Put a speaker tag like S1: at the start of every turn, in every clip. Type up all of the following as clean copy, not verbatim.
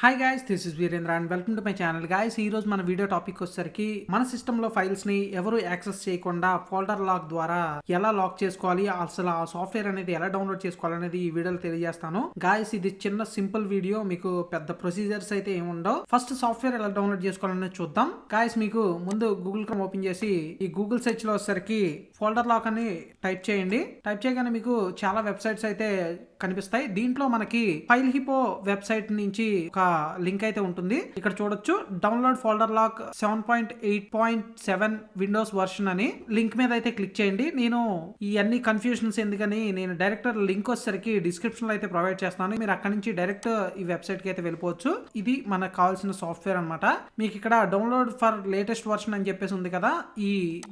S1: Hi guys, this is Virendra and welcome to my channel. Guys, ఈ రోజు మన video topic వచ్చేసరికి మన సిస్టమ్ లో ఫైల్స్ ని ఎవరు యాక్సెస్ చేయకుండా ఫోల్డర్ లాక్ ద్వారా ఎలా లాక్ చేసుకోవాలి, అసలు ఆ సాఫ్ట్వేర్ అనేది ఎలా డౌన్లోడ్ చేసుకోవాలనేది ఈ వీడియోలో తెలియజేస్తాను. గైస్, ఇది చిన్న సింపుల్ వీడియో, మీకు పెద్ద ప్రొసీజర్స్ అయితే ఏముండవు. ఫస్ట్ సాఫ్ట్వేర్ ఎలా డౌన్లోడ్ చేసుకోవాలనేది చూద్దాం. గైస్, మీకు ముందు గూగుల్ క్రోమ్ ఓపెన్ చేసి ఈ గూగుల్ సెర్చ్ లో వచ్చేసరికి ఫోల్డర్ లాక్ అని టైప్ చేయండి. టైప్ చేయగానే మీకు చాలా వెబ్సైట్స్ అయితే కనిపిస్తాయి. దీంట్లో మనకి ఫైల్ హిపో వెబ్సైట్ నుంచి ఒక లింక్ అయితే ఉంటుంది. ఇక్కడ చూడొచ్చు, download folder lock 7.8.7 Windows version అని లింక్ మీద అయితే క్లిక్ చేయండి. నేను ఈ అన్ని కన్ఫ్యూషన్స్ ఎందుకని నేను డైరెక్ట్ లింక్ వచ్చేసరికి డిస్క్రిప్షన్ లో అయితే ప్రొవైడ్ చేస్తాను. మీరు అక్కడ నుంచి డైరెక్ట్ ఈ వెబ్సైట్ కి అయితే వెళ్ళిపోవచ్చు. ఇది మనకు కావాల్సిన సాఫ్ట్వేర్ అనమాట. మీకు ఇక్కడ డౌన్లోడ్ ఫర్ లేటెస్ట్ వర్షన్ అని చెప్పేసి ఉంది కదా,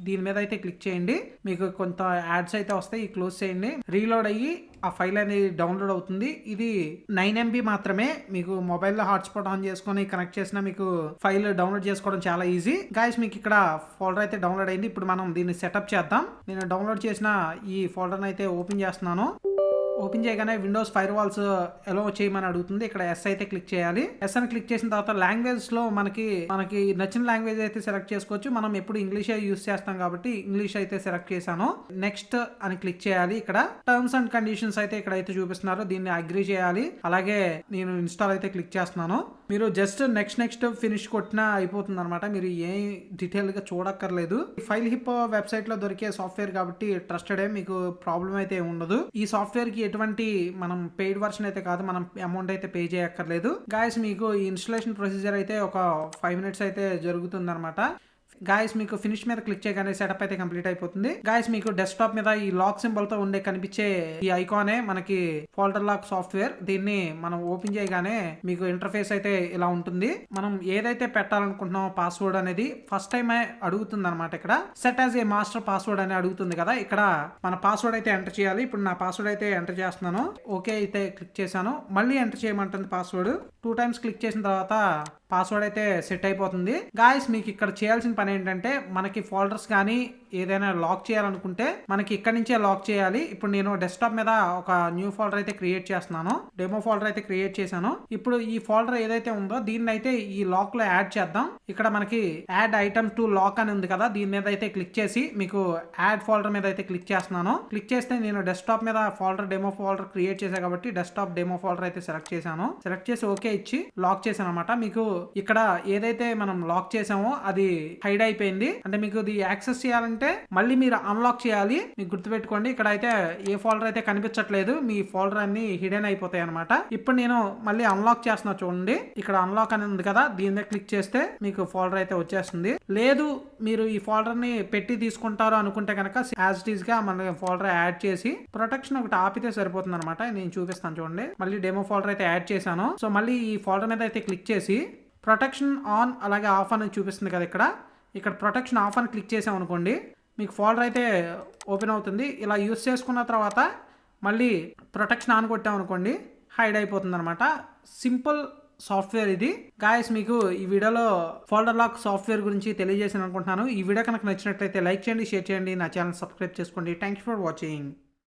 S1: దీని మీద అయితే క్లిక్ చేయండి. మీకు కొంత యాడ్స్ అయితే వస్తాయి, క్లోజ్ చేయండి. రీలోడ్ అయ్యి ఆ ఫైల్ అనేది డౌన్లోడ్ అవుతుంది. ఇది 9 MB మాత్రమే. మీకు మొబైల్లో హాట్స్పాట్ ఆన్ చేసుకొని కనెక్ట్ చేసినా మీకు ఫైల్ డౌన్లోడ్ చేసుకోవడం చాలా ఈజీ. గైస్, మీకు ఇక్కడ ఫోల్డర్ అయితే డౌన్లోడ్ అయింది. ఇప్పుడు మనం దీన్ని సెటప్ చేద్దాం. నేను డౌన్లోడ్ చేసిన ఈ ఫోల్డర్ని అయితే ఓపెన్ చేస్తున్నాను. ఓపెన్ చేయగానే విండోస్ ఫైర్ వాల్స్ ఎలా చేయమని అడుగుతుంది. ఇక్కడ ఎస్ అయితే క్లిక్ చేయాలి. ఎస్ అని క్లిక్ చేసిన తర్వాత లాంగ్వేజ్ లో మనకి నచ్చిన లాంగ్వేజ్ అయితే సెలెక్ట్ చేసుకోవచ్చు. మనం ఎప్పుడు ఇంగ్లీష్ యూస్ చేస్తాం కాబట్టి ఇంగ్లీష్ అయితే సెలెక్ట్ చేశాను. నెక్స్ట్ అని క్లిక్ చేయాలి. ఇక్కడ టర్మ్స్ అండ్ కండిషన్స్ అయితే ఇక్కడ అయితే చూపిస్తున్నారు, దీన్ని అగ్రీ చేయాలి. అలాగే నేను ఇన్స్టాల్ అయితే క్లిక్ చేస్తున్నాను. మీరు జస్ట్ నెక్స్ట్ ఫినిష్ కొట్టినా అయిపోతుంది అనమాట. మీరు ఏ డీటెయిల్ గా చూడక్కర్లేదు. ఫైల్ హిపో వెబ్సైట్ లో దొరికే సాఫ్ట్వేర్ కాబట్టి ట్రస్టెడ్, మీకు ప్రాబ్లం అయితే ఉండదు. ఈ సాఫ్ట్వేర్ కి ఎటువంటి మనం పెయిడ్ వర్షన్ అయితే కాదు, మనం అమౌంట్ అయితే పే చేయక్కర్లేదు. గాయస్, మీకు ఈ ఇన్స్టాలేషన్ ప్రొసీజర్ అయితే ఒక 5 minutes అయితే జరుగుతుంది అనమాట. గాయస్, మీకు ఫినిష్ మీద క్లిక్ చేయగానే సెటప్ అయితే కంప్లీట్ అయిపోతుంది. గాయస్, మీకు డెస్క్టాప్ మీద ఈ లాక్ సింబల్ తో ఉండే కనిపించే ఈ ఐకానే మనకి ఫోల్డర్ లాక్ సాఫ్ట్వేర్. దీన్ని మనం ఓపెన్ చేయగానే మీకు ఇంటర్ఫేస్ అయితే ఇలా ఉంటుంది. మనం ఏదైతే పెట్టాలనుకుంటున్నామో పాస్వర్డ్ అనేది ఫస్ట్ టైం అడుగుతుంది అనమాట. ఇక్కడ set as a master password అని అడుగుతుంది కదా, ఇక్కడ మన పాస్వర్డ్ అయితే ఎంటర్ చేయాలి. ఇప్పుడు నా పాస్వర్డ్ అయితే ఎంటర్ చేస్తున్నాను. ఓకే అయితే క్లిక్ చేశాను. మళ్ళీ ఎంటర్ చేయమంటుంది పాస్వర్డ్. 2 times క్లిక్ చేసిన తర్వాత పాస్వర్డ్ అయితే సెట్ అయిపోతుంది. గాయస్, మీకు ఇక్కడ చేయాల్సిన పని ఏంటంటే, మనకి ఫోల్డర్స్ కానీ ఏదైనా లాక్ చేయాలనుకుంటే మనకి ఇక్కడ నుంచే లాక్ చేయాలి. ఇప్పుడు నేను డెస్క్టాప్ మీద ఒక న్యూ ఫోల్డర్ అయితే క్రియేట్ చేస్తున్నాను. డెమో ఫోల్డర్ అయితే క్రియేట్ చేశాను. ఇప్పుడు ఈ ఫోల్డర్ ఏదైతే ఉందో దీన్ని అయితే ఈ లాక్ లో యాడ్ చేద్దాం. ఇక్కడ మనకి యాడ్ ఐటమ్ టు లాక్ అని ఉంది కదా, దీని మీద అయితే క్లిక్ చేసి మీకు యాడ్ ఫోల్డర్ మీద అయితే క్లిక్ చేస్తున్నాను. క్లిక్ చేస్తే నేను డెస్క్టాప్ మీద ఫోల్డర్ డెమో ఫోల్డర్ క్రియేట్ చేశాను కాబట్టి డెస్క్టాప్ డెమో ఫోల్డర్ అయితే సెలెక్ట్ చేశాను. సెలెక్ట్ చేసి ఓకే ఇచ్చి లాక్ చేశాను అనమాట. మీకు ఇక్కడ ఏదైతే మనం లాక్ చేసామో అది హైడ్ అయిపోయింది. అంటే మీకు ఇది యాక్సెస్ చేయాలంటే మళ్ళీ మీరు అన్లాక్ చేయాలి. మీకు గుర్తుపెట్టుకోండి, ఇక్కడ అయితే ఏ ఫోల్డర్ అయితే కనిపించట్లేదు, మీ ఫోల్డర్ అన్ని హిడెన్ అయిపోతాయి అనమాట. ఇప్పుడు నేను మళ్ళీ అన్లాక్ చేస్తున్నా చూడండి. ఇక్కడ అన్లాక్ అని ఉంది కదా, దీని మీద క్లిక్ చేస్తే మీకు ఫోల్డర్ అయితే వచ్చేస్తుంది. లేదు మీరు ఈ ఫోల్డర్ ని పెట్టి తీసుకుంటారు అనుకుంటే కనుక యాజ్ ఇట్ ఈస్ గా మన ఫోల్డర్ యాడ్ చేసి ప్రొటెక్షన్ ఒకటి ఆపితే సరిపోతుంది అనమాట. నేను చూపిస్తాను చూడండి. మళ్ళీ డెమో ఫోల్డర్ అయితే యాడ్ చేశాను. సో మళ్ళీ ఈ ఫోల్డర్ మీద అయితే క్లిక్ చేసి ప్రొటెక్షన్ ఆన్ అలాగే ఆఫ్ అని చూపిస్తుంది కదా, ఇక్కడ ప్రొటెక్షన్ ఆఫ్ అని క్లిక్ చేసాం అనుకోండి, మీకు ఫోల్డర్ అయితే ఓపెన్ అవుతుంది. ఇలా యూస్ చేసుకున్న తర్వాత మళ్ళీ ప్రొటెక్షన్ ఆన్ కొట్టాం అనుకోండి, హైడ్ అయిపోతుంది అనమాట. సింపుల్ సాఫ్ట్వేర్ ఇది. గాయస్, మీకు ఈ వీడియోలో ఫోల్డర్ లాక్ సాఫ్ట్వేర్ గురించి తెలియజేసాను అనుకుంటున్నాను. ఈ వీడియో కనుక నచ్చినట్లయితే లైక్ చేయండి, షేర్ చేయండి, నా ఛానల్ సబ్స్క్రైబ్ చేసుకోండి. Thank you for watching.